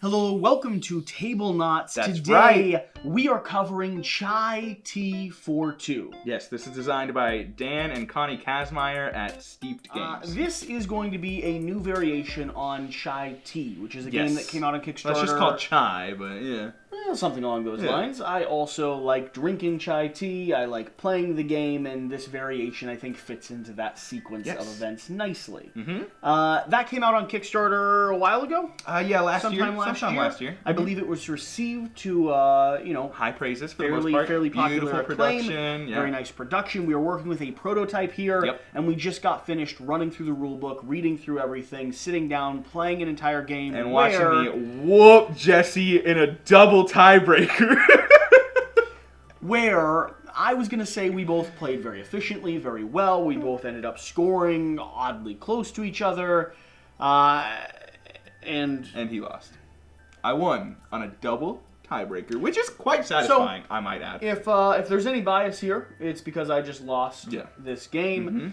Hello, welcome to Tablenauts. That's Today, right. we are covering Chai T42. Yes, this is designed by Dan and Connie Kazmaier at Steeped Games. This is going to be a new variation on Chai T, which is a game that came out on Kickstarter. Well, it's just called Chai, but yeah. Something along those lines. I also like drinking Chai Tea, I like playing the game, and this variation, I think, fits into that sequence of events nicely. That came out on Kickstarter a while ago? Sometime last year. I believe it was received to, high praises for fairly, the most part. fairly popular Beautiful acclaim. production. Yeah. Very nice production. We are working with a prototype here, and we just got finished running through the rulebook, reading through everything, sitting down, playing an entire game, and watching me whoop Jesse in a double tiebreaker. where I was going to say we both played very efficiently, very well. We both ended up scoring oddly close to each other, and he lost. I won on a double tiebreaker, which is quite satisfying, I might add. If there's any bias here, it's because I just lost this game,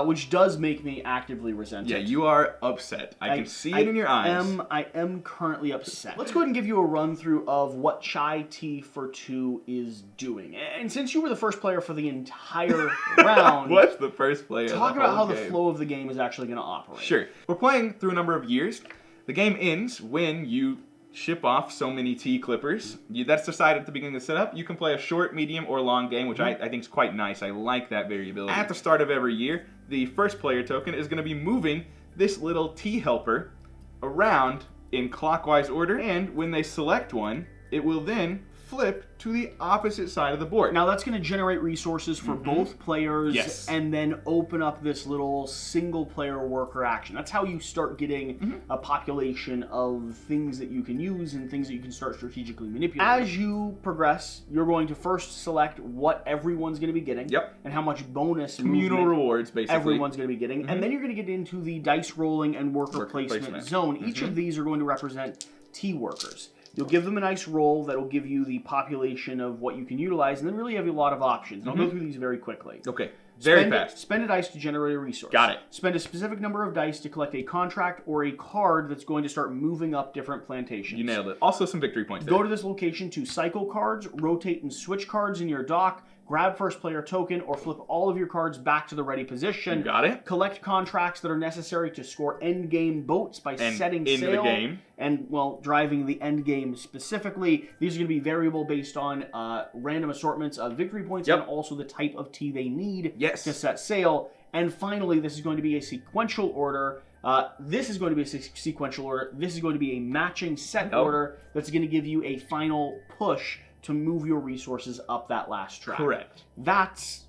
which does make me actively resented. Yeah, you are upset. I can see it in your eyes. I am currently upset. Let's go ahead and give you a run through of what Chai T42 is doing. And since you were the first player for the entire round, what's the first player? Talk about how the flow of the game is actually going to operate. Sure. We're playing through a number of years. The game ends when you ship off so many T clippers. That's decided at the beginning of the setup. You can play a short, medium, or long game, which I think is quite nice. I like that variability. At the start of every year, the first player token is going to be moving this little T helper around in clockwise order, and when they select one, it will then flip to the opposite side of the board. Now that's going to generate resources for both players and then open up this little single player worker action. That's how you start getting a population of things that you can use and things that you can start strategically manipulating. As you progress, you're going to first select what everyone's going to be getting and how much bonus communal rewards basically everyone's going to be getting. And then you're going to get into the dice rolling and worker placement zone. Each of these are going to represent T workers. You'll give them a nice roll that'll give you the population of what you can utilize, and then really have a lot of options. And I'll go through these very quickly. Okay, very fast. Spend a dice to generate a resource. Got it. Spend a specific number of dice to collect a contract or a card that's going to start moving up different plantations. You nailed it. Also some victory points there. Go to this location to cycle cards, rotate and switch cards in your dock, grab first player token, or flip all of your cards back to the ready position. You got it. Collect contracts that are necessary to score end game boats by setting sail. The game. And, driving the end game specifically. These are going to be variable based on random assortments of victory points and also the type of tea they need to set sail. And finally, this is going to be a sequential order. This is going to be a sequential order. This is going to be a matching set order that's going to give you a final push to move your resources up that last track. Correct. That's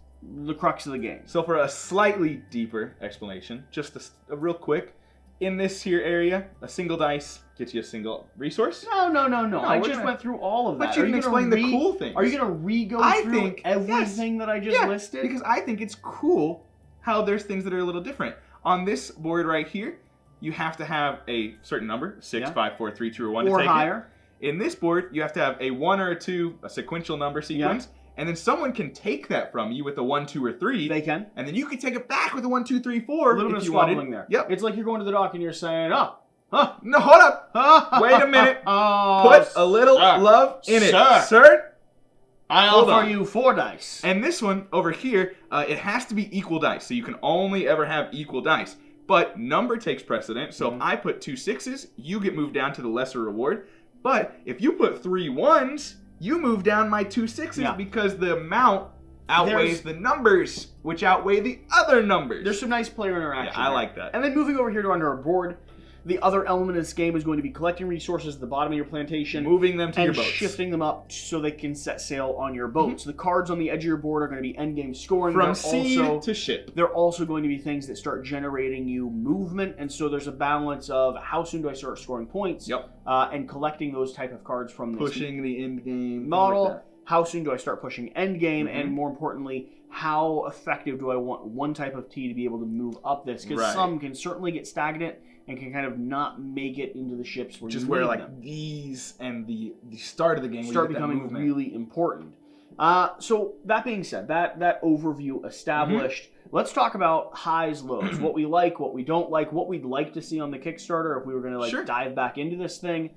the crux of the game. So for a slightly deeper explanation, just a real quick, in this here area, a single dice gets you a single resource. No. I just went through all of that. But you can explain the cool things. Are you going to re-go through everything that I just listed? Because I think it's cool how there's things that are a little different. On this board right here, you have to have a certain number, 6, 5, 4, 3, 2, or 1 to take higher. In this board, you have to have a 1 or a 2, a sequential number sequence, and then someone can take that from you with a 1, 2, or 3. They can. And then you can take it back with a 1, 2, 3, 4. A little bit of squabbling there. Yep. It's like you're going to the dock and you're saying, no, hold up. Wait a minute. Put a little love in it. Sir, I offer you 4 dice. And this one over here, it has to be equal dice, so you can only ever have equal dice. But number takes precedent, so if I put 2 6s, you get moved down to the lesser reward. But if you put 3 1s, you move down my 2 6s because the amount outweighs the numbers, which outweigh the other numbers. There's some nice player interaction. Yeah, I like that. And then moving over here to under our board, the other element of this game is going to be collecting resources at the bottom of your plantation, moving them to your boats, and shifting them up so they can set sail on your boats. The cards on the edge of your board are going to be endgame scoring. From seed to ship. They're also going to be things that start generating you movement, and so there's a balance of how soon do I start scoring points, and collecting those type of cards from this pushing the end game model. Like how soon do I start pushing end game, and more importantly, how effective do I want one type of tea to be able to move up this? Because some can certainly get stagnant and can kind of not make it into the ships. Which is where like these and the start of the game start becoming really important. So that being said, that overview established, let's talk about highs, lows, what we like, what we don't like, what we'd like to see on the Kickstarter if we were going to dive back into this thing.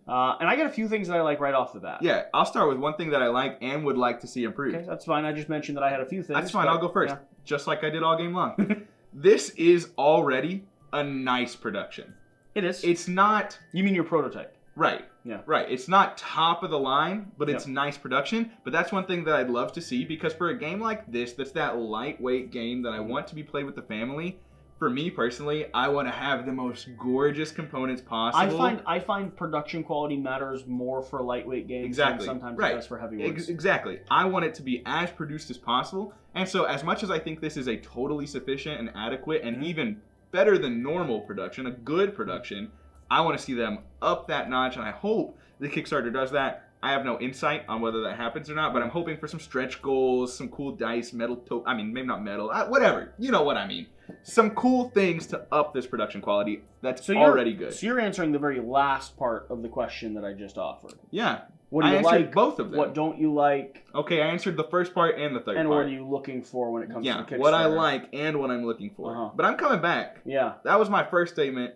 And I got a few things that I like right off the bat. Yeah, I'll start with one thing that I like and would like to see improved. Okay, that's fine. I just mentioned that I had a few things. That's fine. I'll go first, just like I did all game long. This is already a nice production. It is. It's not... You mean your prototype? Right. Yeah. Right. It's not top of the line, but it's nice production. But that's one thing that I'd love to see, because for a game like this, that's that lightweight game that I want to be played with the family, for me personally, I want to have the most gorgeous components possible. I find production quality matters more for lightweight games than sometimes it does for heavyweights. Exactly. I want it to be as produced as possible. And so as much as I think this is a totally sufficient and adequate and even better than normal production, a good production, I want to see them up that notch, and I hope the Kickstarter does that. I have no insight on whether that happens or not, but I'm hoping for some stretch goals, some cool dice, maybe not metal, whatever. You know what I mean. Some cool things to up this production quality that's already good. So you're answering the very last part of the question that I just offered. Yeah. What do you like? Both of them. What don't you like? Okay, I answered the first part and the third part. And what are you looking for when it comes to Kickstarter? What I like and what I'm looking for. But I'm coming back. Yeah. That was my first statement.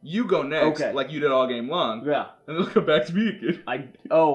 You go next, like you did all game long. Yeah. And then come back to me again.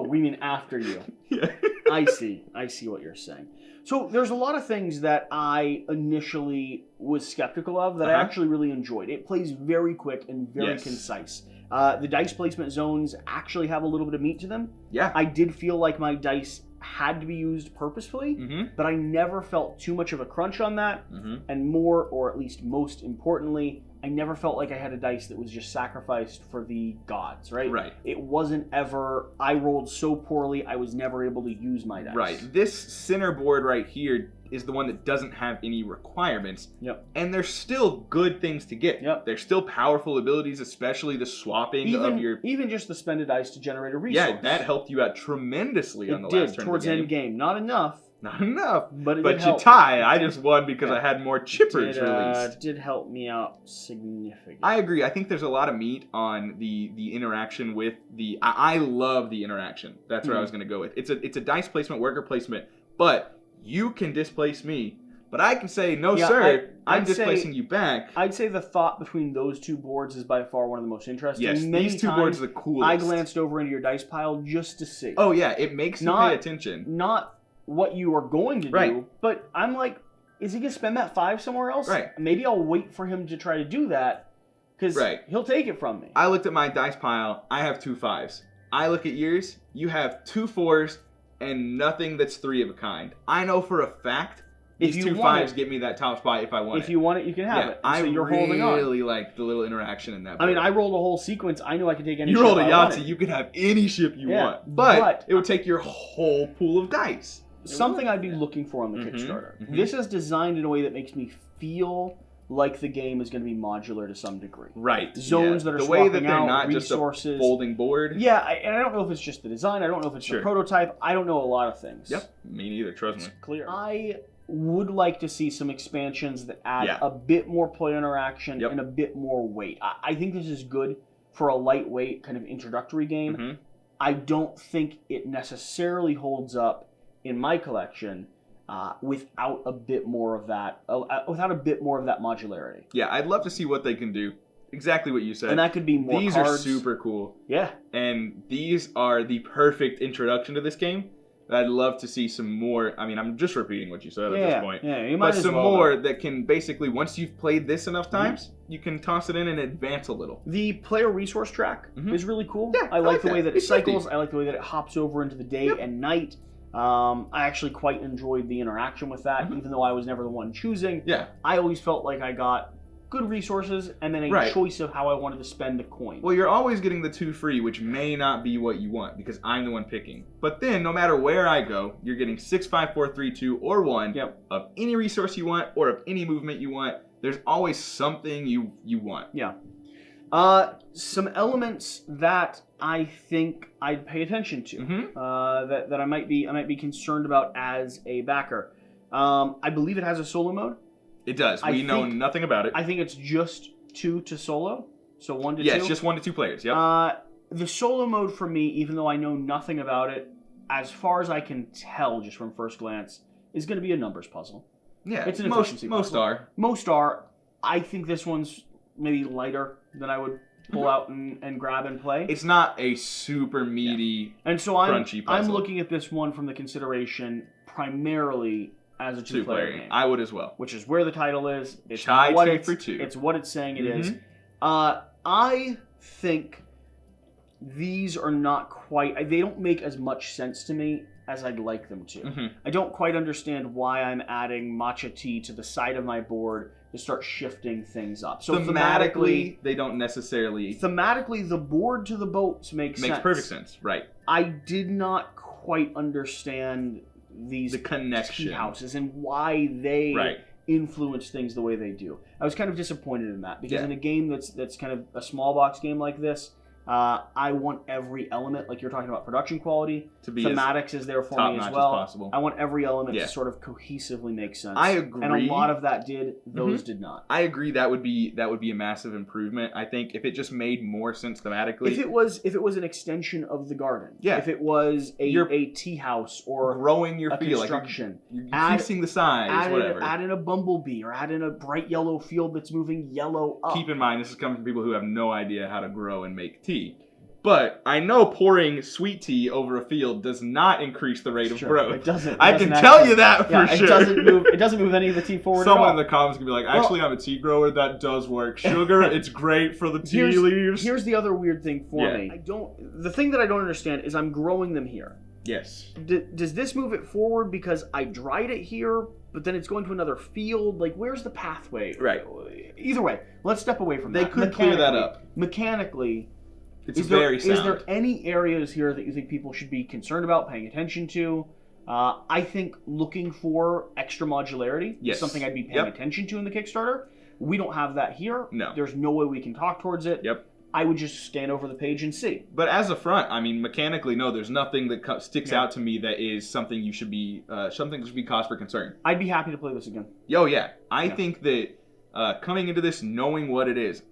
We mean after you. Yeah. I see what you're saying. So there's a lot of things that I initially was skeptical of that I actually really enjoyed. It plays very quick and very concise. The dice placement zones actually have a little bit of meat to them. Yeah. I did feel like my dice had to be used purposefully, but I never felt too much of a crunch on that. And more, or at least most importantly, I never felt like I had a dice that was just sacrificed for the gods, right? Right. It wasn't ever, I rolled so poorly, I was never able to use my dice. Right. This center board right here is the one that doesn't have any requirements. Yep. And there's still good things to get. Yep. There's still powerful abilities, especially the swapping of your... Even just the spend a dice to generate a resource. Yeah, that helped you out tremendously on the last turn towards of the end game. Not enough. Not enough. But you tie. I just won because I had more chippers released. It did help me out significantly. I agree. I think there's a lot of meat on the interaction with the... I love the interaction. That's what I was going to go with. It's a dice placement, worker placement, but you can displace me. But I can say, no, sir, I'm displacing you back. I'd say the thought between those two boards is by far one of the most interesting. Yes, these two boards are the coolest. I glanced over into your dice pile just to see. Oh, yeah, it makes you pay attention. Not what you are going to do, but I'm like, is he going to spend that 5 somewhere else? Right. Maybe I'll wait for him to try to do that, because he'll take it from me. I looked at my dice pile. I have 2 5s. I look at yours. You have 2 4s and nothing that's 3 of a kind. I know for a fact these 2 5s get me that top spot if I want it. If you want it, you can have it. I so you're holding on. really like the little interaction in that board. I mean, I rolled a whole sequence. I knew I could take any ship You rolled a I Yahtzee. wanted. You could have any ship you want. But it would take your whole pool of dice. Something I'd be looking for on the Kickstarter. This is designed in a way that makes me feel like the game is going to be modular to some degree. Right. Zones that are the way that they're out, not resources. Just a folding board. Yeah, and I don't know if it's just the design. I don't know if it's the prototype. I don't know a lot of things. Yep. Me neither. Trust me. It's clear. I would like to see some expansions that add a bit more player interaction and a bit more weight. I think this is good for a lightweight kind of introductory game. I don't think it necessarily holds up in my collection without a bit more of that, modularity. Yeah, I'd love to see what they can do. Exactly what you said. And that could be more These cards. are super cool. Yeah. And these are the perfect introduction to this game. I'd love to see some more. I mean, I'm just repeating what you said at this point. Yeah, you might but some more that can basically, once you've played this enough times, you can toss it in and advance a little. The player resource track is really cool. Yeah, I like the way that it cycles. I like the way that it hops over into the day and night. I actually quite enjoyed the interaction with that, even though I was never the one choosing. Yeah. I always felt like I got good resources and then a choice of how I wanted to spend the coin. Well, you're always getting the 2 free, which may not be what you want because I'm the one picking. But then, no matter where I go, you're getting 6, 5, 4, 3, 2, or 1 of any resource you want or of any movement you want. There's always something you want. Yeah. Some elements that I think I'd pay attention to that I might be concerned about as a backer. I believe it has a solo mode. It does. We know nothing about it. I think it's just 2 to solo, so 1 to 2. Yeah, it's just 1 to 2 players. Yep. The solo mode for me, even though I know nothing about it, as far as I can tell just from first glance, is going to be a numbers puzzle. Yeah, it's most are. Most are. I think this one's maybe lighter than I would pull out and grab and play. It's not a super meaty, and so crunchy puzzle. I'm looking at this one from the consideration primarily as a two-player game. I would as well. Which is where the title is. It's Chai what T42. It's what it's saying it is. I think these are not quite... They don't make as much sense to me as I'd like them to. I don't quite understand why I'm adding matcha tea to the side of my board to start shifting things up. So thematically, they don't necessarily... Thematically, the board to the boats makes sense. Makes perfect sense, right. I did not quite understand the connection, tea houses and why they influence things the way they do. I was kind of disappointed in that because in a game that's kind of a small box game like this, I want every element, like you're talking about production quality, to be thematics is there for me as well. As I want every element to sort of cohesively make sense. I agree, and a lot of that did; those did not. I agree. That would be a massive improvement. I think if it just made more sense thematically. If it was an extension of the garden, if it was a tea house or growing your field, construction, like you're increasing the size, whatever. Add in a bumblebee or add in a bright yellow field that's moving yellow up. Keep in mind, this is coming from people who have no idea how to grow and make tea. But I know pouring sweet tea over a field does not increase the rate of growth. It doesn't. I can tell you that for sure. It doesn't move any of the tea forward. Someone in the comments can be like, "Actually, I'm a tea grower. That does work. Sugar, it's great for the tea leaves." Here's the other weird thing for me. The thing that I don't understand is I'm growing them here. Yes. Does this move it forward because I dried it here, but then it's going to another field? Like, where's the pathway? Right. Either way, let's step away from that. They could clear that up. Mechanically. It's very sound. Is there any areas here that you think people should be concerned about, paying attention to? I think looking for extra modularity is something I'd be paying attention to in the Kickstarter. We don't have that here. No. There's no way we can talk towards it. Yep. I would just scan over the page and see. But as a front, I mean, mechanically, no, there's nothing that sticks out to me that is something you should be, something that should be cause for concern. I'd be happy to play this again. Oh, yeah. I think that coming into this, knowing what it is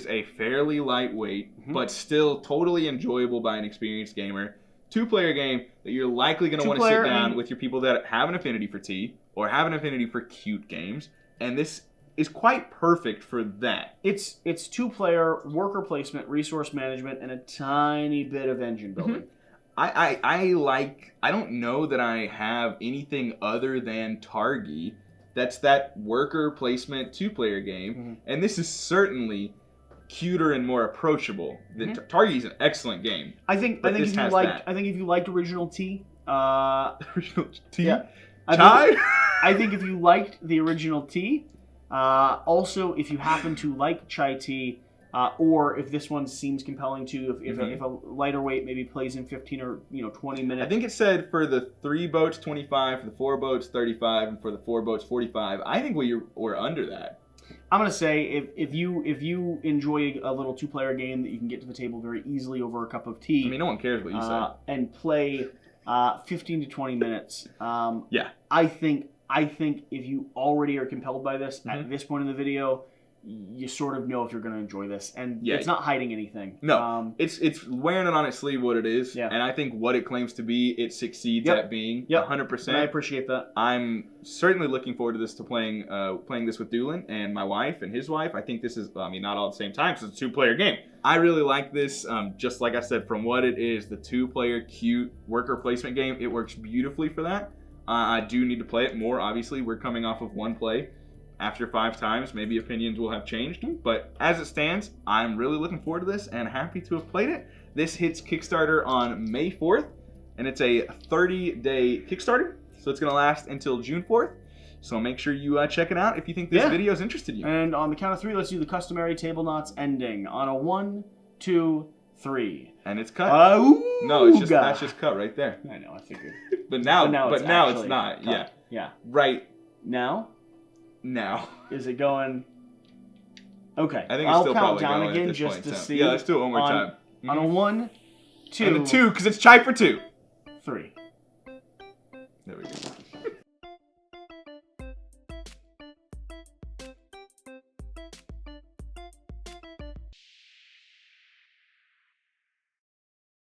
a fairly lightweight, but still totally enjoyable by an experienced gamer. Two-player game that you're likely going to want to sit down with your people that have an affinity for tea or have an affinity for cute games. And this is quite perfect for that. It's two-player, worker placement, resource management, and a tiny bit of engine building. I don't know that I have anything other than Targi. That's that worker placement two-player game, and this is certainly cuter and more approachable. Targi is an excellent game. I think if you liked original tea, original tea, Chai. I think if you liked the original tea, also if you happen to like Chai T, or if this one seems compelling too, if a lighter weight maybe plays in 15 or 20 minutes. I think it said for the 3 boats 25, for the 4 boats 35, and for the 4 boats 45. I think we're under that. I'm gonna say if you enjoy a little two-player game that you can get to the table very easily over a cup of tea. I mean, no one cares what you say. And play 15 to 20 minutes. Yeah. I think if you already are compelled by this at this point in the video, you sort of know if you're going to enjoy this, and it's not hiding anything. No, it's wearing it on its sleeve what it is, and I think what it claims to be, it succeeds at being 100%. And I appreciate that. I'm certainly looking forward to this, to playing this with Doolin and my wife and his wife. I think this is, not all at the same time, because it's a two-player game. I really like this, just like I said, from what it is, the two-player cute worker placement game, it works beautifully for that. I do need to play it more, obviously. We're coming off of one play. After 5 times, maybe opinions will have changed. But as it stands, I'm really looking forward to this and happy to have played it. This hits Kickstarter on May 4th, and it's a 30-day Kickstarter. So it's going to last until June 4th. So make sure you check it out if you think this video is interested in you. And on the count of 3, let's do the customary Tablenauts ending. On a 1, 2, 3. And it's cut. No, that's just cut right there. I know, I figured. But now it's not. Cut. Yeah. Right now. Is it going? Okay. I think it's still count probably down going again at this just point to in time. see. Yeah, let's do it one more time. On a 1, 2. And a 2, because it's Chai for 2. 3.